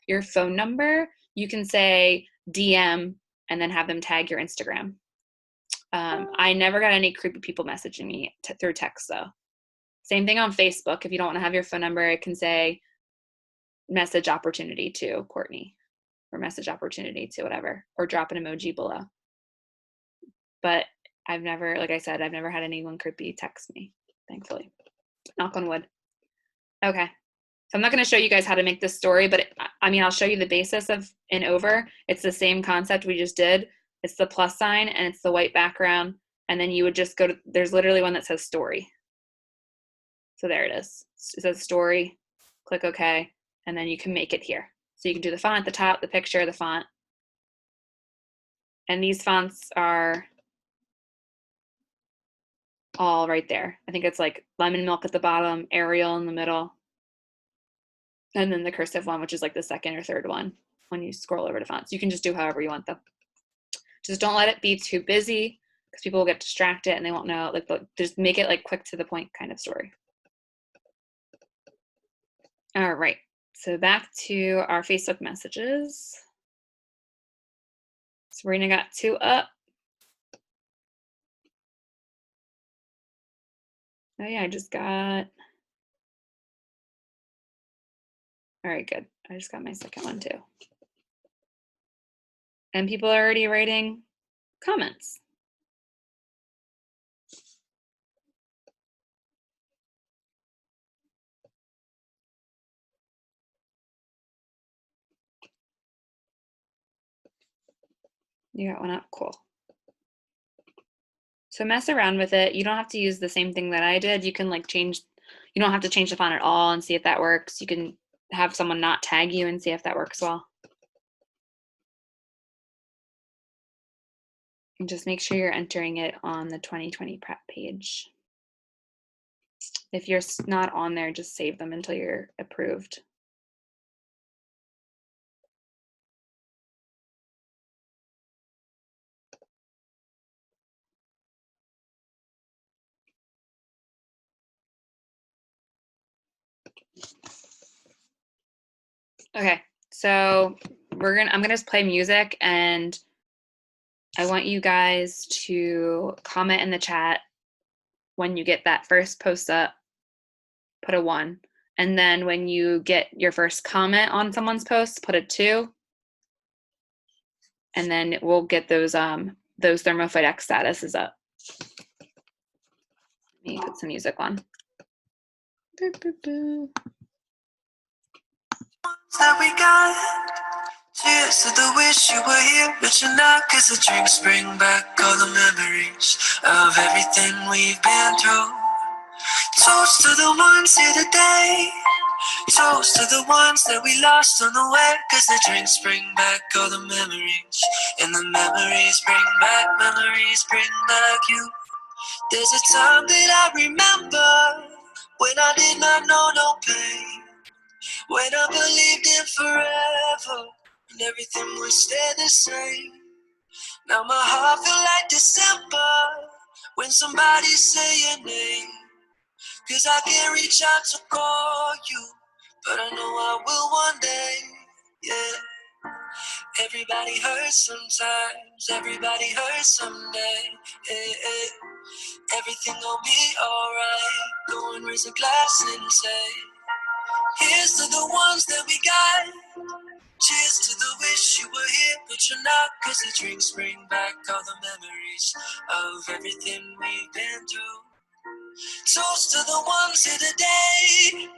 your phone number, you can say DM and then have them tag your Instagram. I never got any creepy people messaging me through text though. Same thing on Facebook. If you don't want to have your phone number, it can say message opportunity to Courtney or message opportunity to whatever, or drop an emoji below. But I've never, like I said, I've never had anyone creepy text me, thankfully. Knock on wood. Okay. So I'm not going to show you guys how to make this story, but I'll show you the basis of in over. It's the same concept we just did. It's the plus sign and it's the white background. And then you would just go to, there's literally one that says story. So there it is. It says story, click OK, and then you can make it here. So you can do the font at the top, the picture, the font. And these fonts are all right there. I think it's like lemon milk at the bottom, Arial in the middle, and then the cursive one, which is like the second or third one when you scroll over to fonts. You can just do however you want them. Just don't let it be too busy because people will get distracted and they won't know. Like, just make it like quick to the point kind of story. All right, so back to our Facebook messages. Serena got 2 up. Oh yeah, I just got. All right, good. I just got my second one too. And people are already writing comments. You got one up, cool. So mess around with it. You don't have to use the same thing that I did. You can like change, you don't have to change the font at all and see if that works. You can have someone not tag you and see if that works well. And just make sure you're entering it on the 2020 prep page. If you're not on there, just save them until you're approved. Okay, so I'm gonna just play music and I want you guys to comment in the chat when you get that first post up, put a 1. And then when you get your first comment on someone's post, put a 2. And then we'll get those Thermofite X statuses up. Let me put some music on. Boo, boo, boo. That we got. Cheers to the wish you were here, but you're not, 'cause the drinks bring back all the memories of everything we've been through. Toast to the ones here today. Toast to the ones that we lost on the way, 'cause the drinks bring back all the memories. And the memories bring back you. There's a time that I remember when I did not know no pain. When I believed in forever and everything would stay the same. Now my heart feel like December when somebody say your name. 'Cause I can't reach out to call you, but I know I will one day, yeah. Everybody hurts sometimes, everybody hurts someday, yeah, yeah. Everything gon' be alright. Go and raise a glass and say, here's to the ones that we got. Cheers to the wish you were here, but you're not, 'cause the drinks bring back all the memories of everything we've been through. Toast to the ones here today.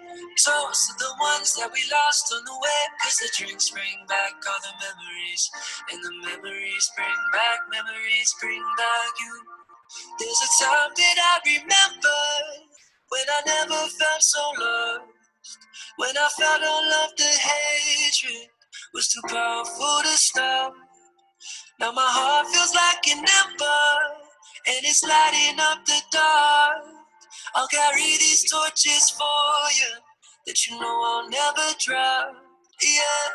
Toast to the ones that we lost on the way, 'cause the drinks bring back all the memories. And the memories bring back you. There's a time that I remember when I never felt so loved. When I felt all of the hatred was too powerful to stop. Now my heart feels like an ember, and it's lighting up the dark. I'll carry these torches for you, that you know I'll never drop. Yeah,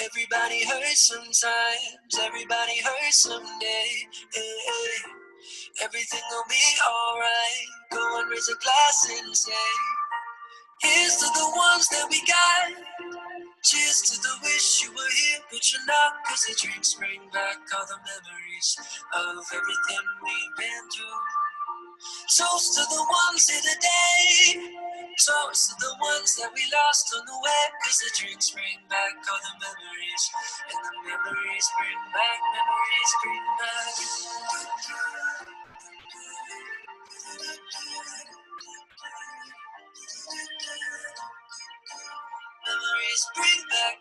everybody hurts sometimes, everybody hurts someday. Hey, hey. Everything will be alright. Go and raise a glass and say, here's to the ones that we got. Cheers to the wish you were here, but you're not, 'cause the drinks bring back all the memories of everything we've been through. Toast to the ones here today. Toast to the ones that we lost on the way, 'cause the drinks bring back all the memories. And the memories bring back. Memories bring back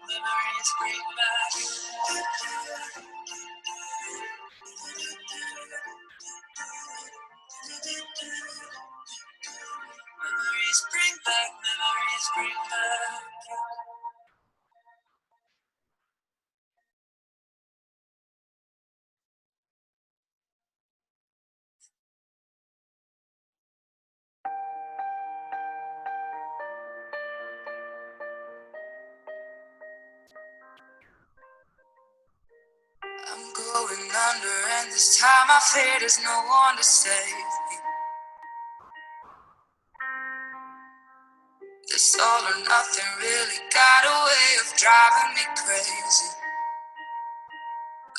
memories bring back. Memories bring back, memories bring back. going under, and this time I fear there's no one to save me. This all or nothing really got a way of driving me crazy.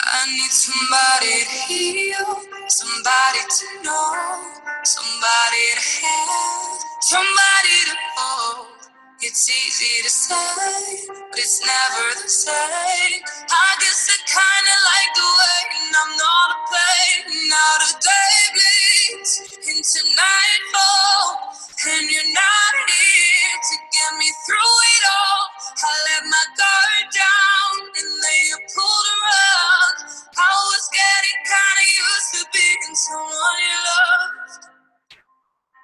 I need somebody to heal, somebody to know, somebody to have, somebody to hold. It's easy to say, but it's never the same. I guess I kinda like the waiting, I'm not a pain. Now the day bleeds into nightfall, and you're not here to get me through it all. I let my guard down, and then you pulled the rug. I was getting kinda used to being someone you loved.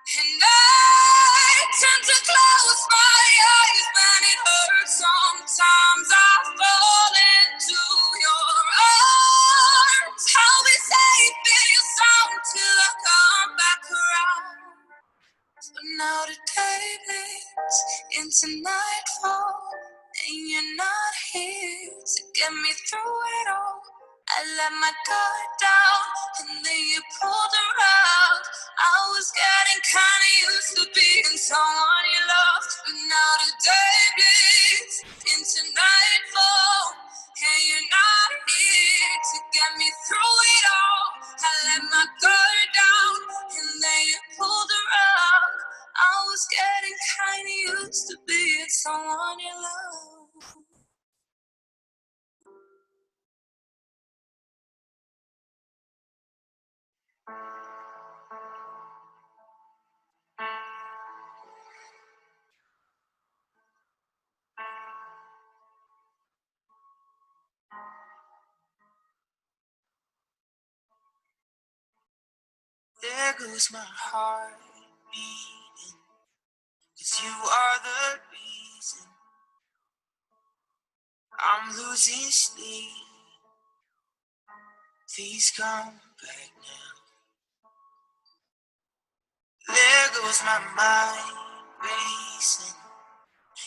And I tend to close my eyes when it hurts. Sometimes I fall into your arms. I'll be safe in your sound till I come back around. But now the day bleeds into nightfall, and you're not here to get me through it all. I let my guard down, and then you pulled the rug. I was getting kinda used to being someone you loved. But now the day bleeds into nightfall, and you're not here to get me through it all. I let my guard down, and then you pulled the rug. I was getting kinda used to being someone you love. There goes my heart beating, 'cause you are the reason I'm losing sleep. Please come back now. There goes my mind racing,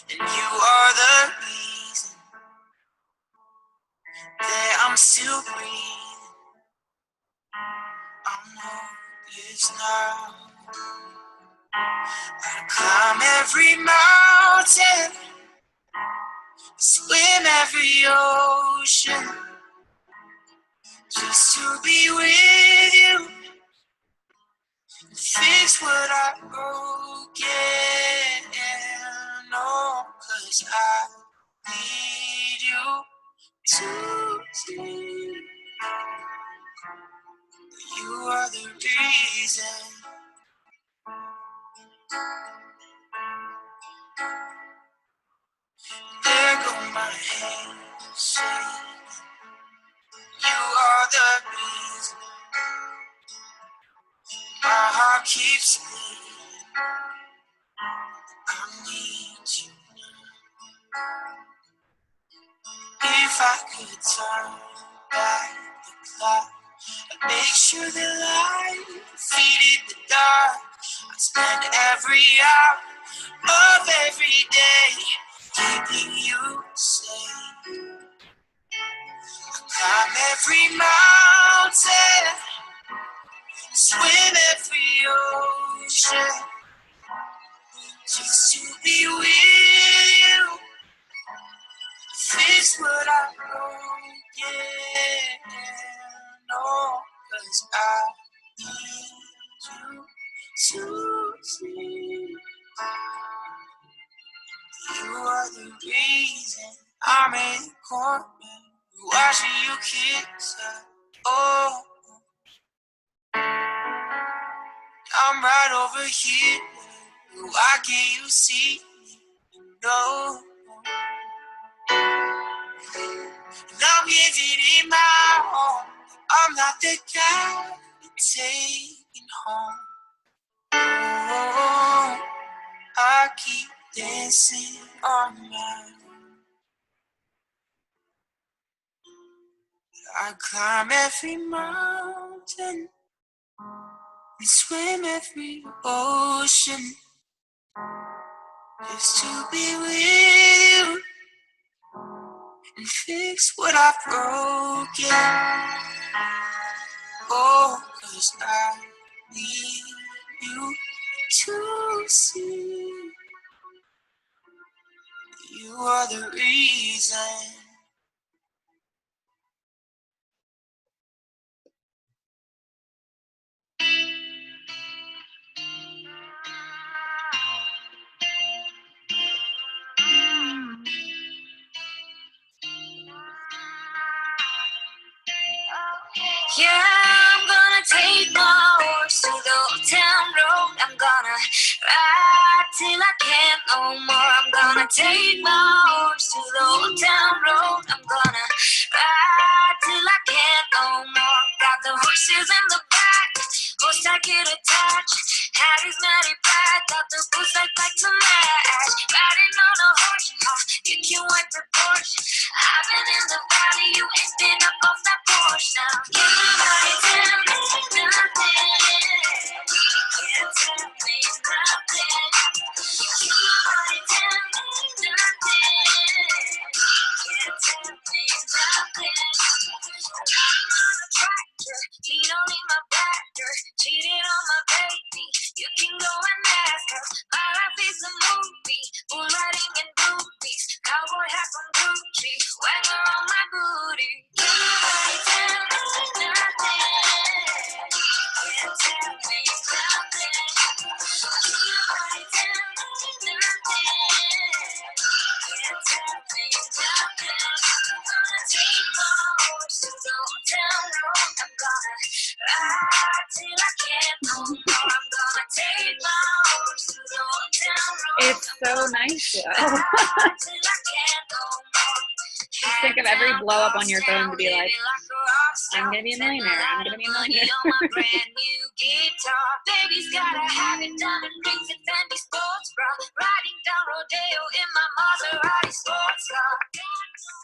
and you are the reason that I'm still breathing. I'm hopeless now. I climb every mountain, swim every ocean, just to be with you. Fix what I broke, yeah, no, 'cause I need you to see. You are the reason. There go my hands shaking. You are the reason. My heart keeps beating. I need you now. If I could turn back the clock, I'd make sure the light defeated the dark. I'd spend every hour of every day keeping you safe. I'd climb every mountain, swim every ocean, just to be with you. Fix what I broke, yeah, no, 'cause I need you to see. You are the reason I'm in the corner, watching you kiss her. Oh, I'm right over here. Why can't you see me? No. And I'm giving it my all. I'm not the guy you're taking home. Oh, I keep dancing on my own. I climb every mountain and swim every ocean just to be with you and fix what I've broken. Oh, 'cause I need you to see you are the reason. Yeah, I'm gonna take my horse to the old town road. I'm gonna ride till I can't no more. I'm gonna take my horse to the old town road. I'm gonna ride till I can't no more. Got the horses in the back, horse I get attached. Hattie's mighty bad, got the boots like to match. Riding on a horse, you can wipe the porch. I've been in the valley, you ain't been up off that porch now. Nobody tell me nothing. Can't tell me nothing. Nobody tell me nothing. Can't tell me nothing. I'm on a tractor, he don't need my backer. Cheated on my baby, you can go and ask her. My life is a movie, bull riding in boobies. Cowboy hat from Gucci, wagger on my booty. Nobody tell me nothing. Can't tell me nothing. Nobody tell me nothing. Can't tell me nothing. I'm gonna take my horse to the old town road. I'm gonna ride till I can't no more. I'm gonna take my horse to the old town road. It's so nice, though. Just think of every blow up on your phone to be like, I'm gonna be a millionaire. I'm gonna be a millionaire. Brand new guitar, baby's gotta have it done and rings and Fendi sports bra. Riding down Rodeo in my Maserati sports car.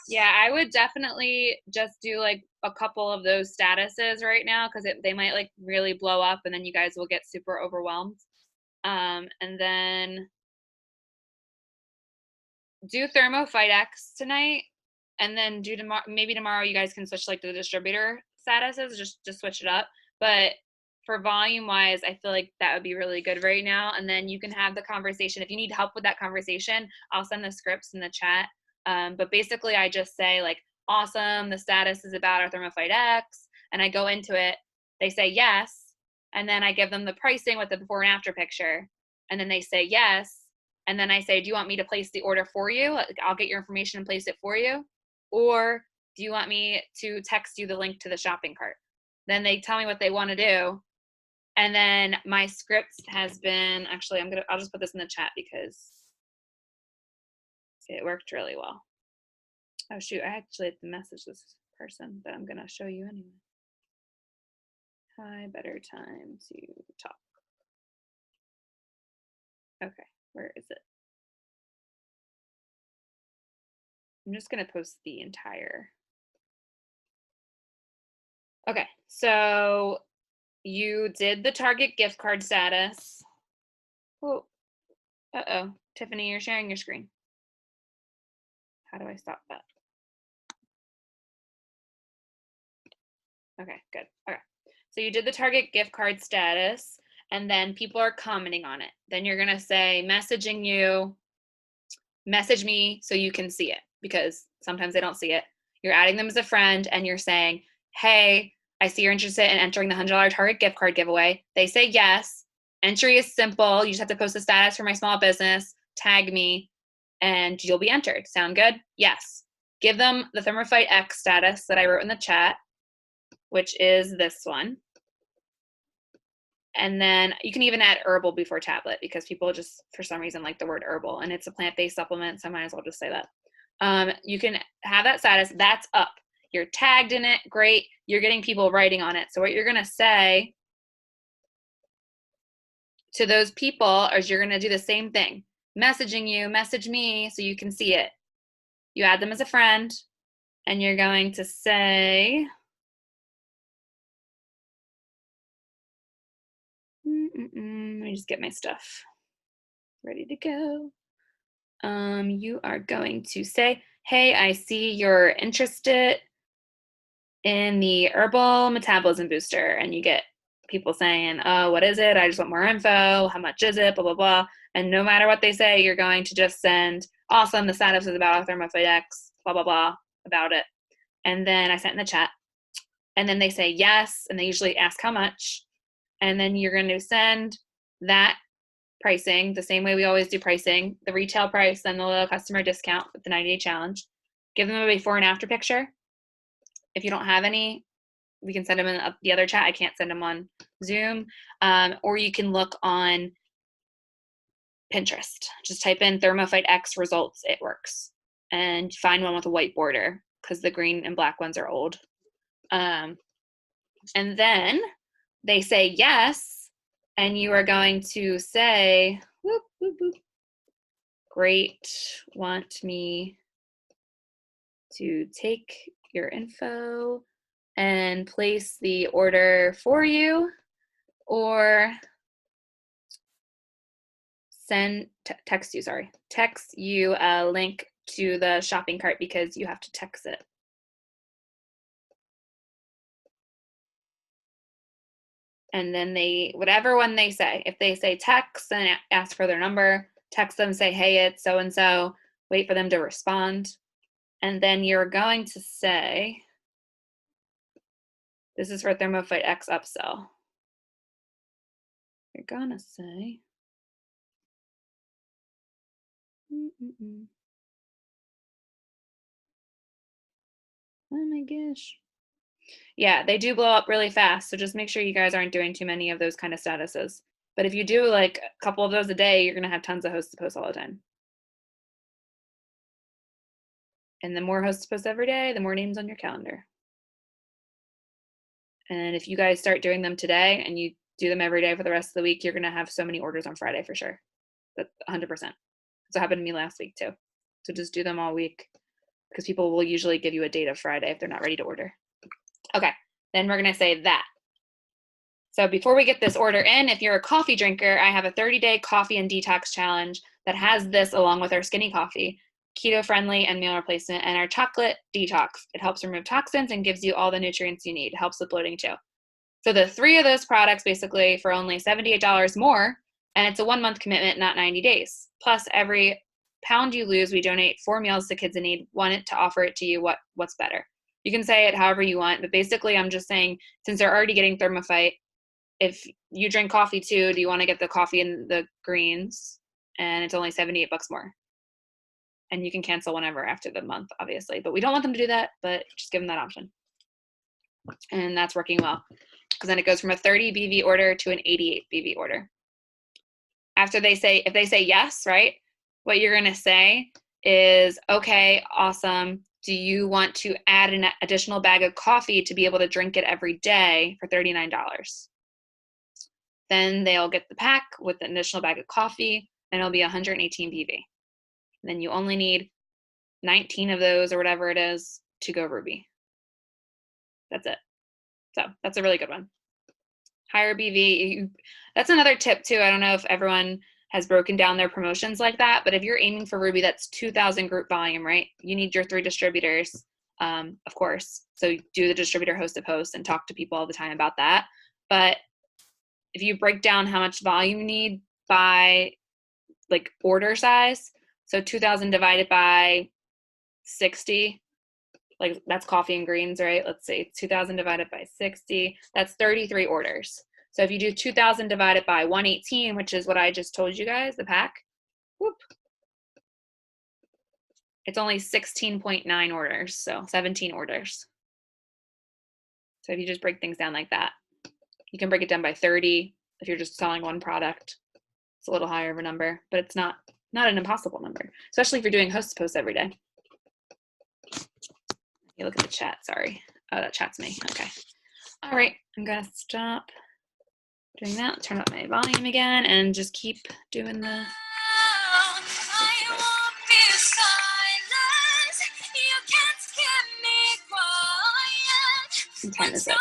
Yeah, I would definitely just do like a couple of those statuses right now because they might like really blow up and then you guys will get super overwhelmed. And then do Thermofite X tonight, and then do tomorrow. Maybe tomorrow you guys can switch like to the distributor statuses, just switch it up. But for volume wise, I feel like that would be really good right now. And then you can have the conversation. If you need help with that conversation, I'll send the scripts in the chat. But basically, I just say like, awesome, the status is about our Thermofite X, and I go into it. They say yes, and then I give them the pricing with the before and after picture, and then they say yes. And then I say, do you want me to place the order for you? Like, I'll get your information and place it for you. Or do you want me to text you the link to the shopping cart? Then they tell me what they want to do. And then my script has been, actually, I'll just put this in the chat because it worked really well. Oh shoot, I actually have to message this person that I'm gonna show you anyway. Hi, better time to talk. Okay, where is it? I'm just gonna post the entire. Okay, so you did the Target gift card status. Oh, uh-oh, Tiffany, you're sharing your screen. How do I stop that? Okay, good. Okay, so you did the Target gift card status, and then people are commenting on it. Then you're gonna say, messaging you, message me so you can see it, because sometimes they don't see it. You're adding them as a friend, and you're saying, hey, I see you're interested in entering the $100 Target gift card giveaway. They say yes. Entry is simple. You just have to post a status for my small business, tag me, and you'll be entered. Sound good? Yes. Give them the Thermofite X status that I wrote in the chat, which is this one. And then you can even add herbal before tablet because people just, for some reason, like the word herbal, and it's a plant-based supplement, so I might as well just say that. You can have that status. That's up. You're tagged in it. Great. You're getting people writing on it. So what you're going to say to those people is you're going to do the same thing. Messaging you, message me so you can see it. You add them as a friend, and you're going to say, let me just get my stuff ready to go. You are going to say, hey, I see you're interested in the herbal metabolism booster, and you get people saying, oh, what is it? I just want more info. How much is it? Blah, blah, blah. And no matter what they say, you're going to just send, awesome, the status is about Thermophyte X, blah, blah, blah, about it. And then I sent in the chat. And then they say yes, and they usually ask how much. And then you're going to send that pricing the same way we always do pricing, the retail price, then the little customer discount with the 90-day challenge. Give them a before and after picture. If you don't have any, we can send them in the other chat. I can't send them on Zoom. Or you can look on Pinterest. Just type in Thermophyte X results. It works. And find one with a white border because the green and black ones are old. And then they say yes, and you are going to say, whoop, whoop, whoop. Great, want me to take your info and place the order for you, or text you a link to the shopping cart because you have to text it. And then whatever one they say, if they say text and ask for their number, text them, say, hey, it's so-and-so, wait for them to respond. And then you're going to say, this is for Thermophyte X upsell. You're gonna say, oh my gosh. Yeah, they do blow up really fast. So just make sure you guys aren't doing too many of those kind of statuses. But if you do like a couple of those a day, you're gonna have tons of hosts to post all the time. And the more hosts to post every day, the more names on your calendar. And if you guys start doing them today and you do them every day for the rest of the week, you're gonna have so many orders on Friday for sure. That's 100%. So it happened to me last week too. So just do them all week because people will usually give you a date of Friday if they're not ready to order. Okay, then we're gonna say that. So before we get this order in, if you're a coffee drinker, I have a 30-day coffee and detox challenge that has this along with our skinny coffee, keto friendly and meal replacement, and our chocolate detox. It helps remove toxins and gives you all the nutrients you need. It helps with bloating too. So the 3 of those products basically for only $78 more, and it's a 1-month commitment, not 90 days. Plus every pound you lose, we donate 4 meals to kids in need. Want to offer it to you, what's better. You can say it however you want, but basically I'm just saying, since they're already getting Thermophyte, if you drink coffee too, do you want to get the coffee and the greens? And it's only 78 bucks more. And you can cancel whenever after the month, obviously. But we don't want them to do that, but just give them that option. And that's working well. Because then it goes from a 30 BV order to an 88 BV order. After if they say yes, right? What you're going to say is, okay, awesome. Do you want to add an additional bag of coffee to be able to drink it every day for $39? Then they'll get the pack with an additional bag of coffee, and it'll be 118 BV. And then you only need 19 of those or whatever it is to go Ruby. That's it. So that's a really good one. Higher BV. That's another tip too. I don't know if everyone has broken down their promotions like that, but if you're aiming for Ruby, that's 2,000 group volume, right? You need your 3 distributors, of course. So do the distributor host to post and talk to people all the time about that. But if you break down how much volume you need by like order size, so 2,000 divided by 60, like that's coffee and greens, right? Let's say 2,000 divided by 60, that's 33 orders. So if you do 2,000 divided by 118, which is what I just told you guys, the pack, whoop, it's only 16.9 orders, so 17 orders. So if you just break things down like that, you can break it down by 30 if you're just selling one product. It's a little higher of a number, but it's not an impossible number, especially if you're doing host to post every day. You look at the chat, sorry. Oh, that chat's me, okay. All right, I'm gonna stop doing that, turn up my volume again, and just keep doing the... What time is it?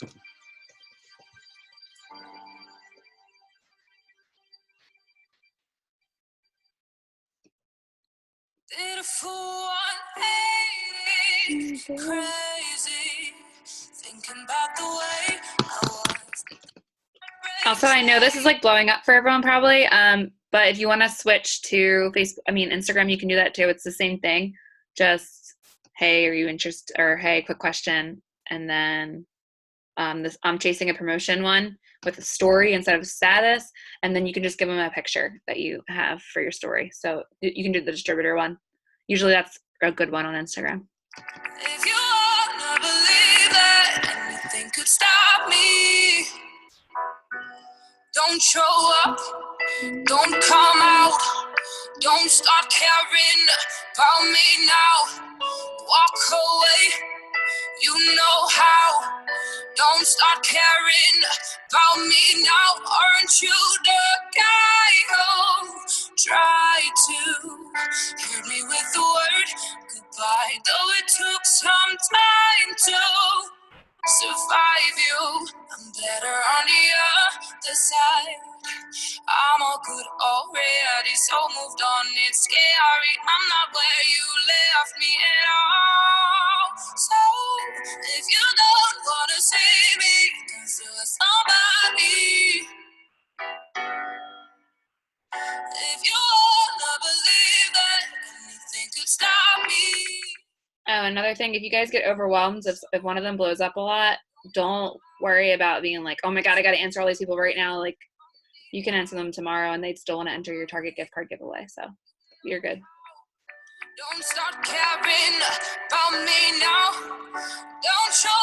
Did a fool 180 crazy, thinking about the way I was. Also, I know this is like blowing up for everyone probably, but if you want to switch to Instagram, you can do that too. It's the same thing. Just, hey, are you interested? Or hey, quick question. And then this I'm chasing a promotion one with a story instead of status. And then you can just give them a picture that you have for your story. So you can do the distributor one. Usually that's a good one on Instagram. If you wanna believe that anything could stop me, don't show up, don't come out, don't start caring about me now. Walk away, you know how. Don't start caring about me now. Aren't you the guy who tried to hurt me with the word goodbye? Though it took some time to survive you, I'm better on the other side. I'm all good already, so moved on, it's scary. I'm not where you left me at all. So, if you don't wanna see me, dance to somebody. If you wanna believe that anything could stop me. Oh, another thing, if you guys get overwhelmed, if one of them blows up a lot, don't worry about being like, oh my God, I got to answer all these people right now. Like, you can answer them tomorrow and they'd still want to enter your Target gift card giveaway. So you're good. Don't start caring about me now. Don't show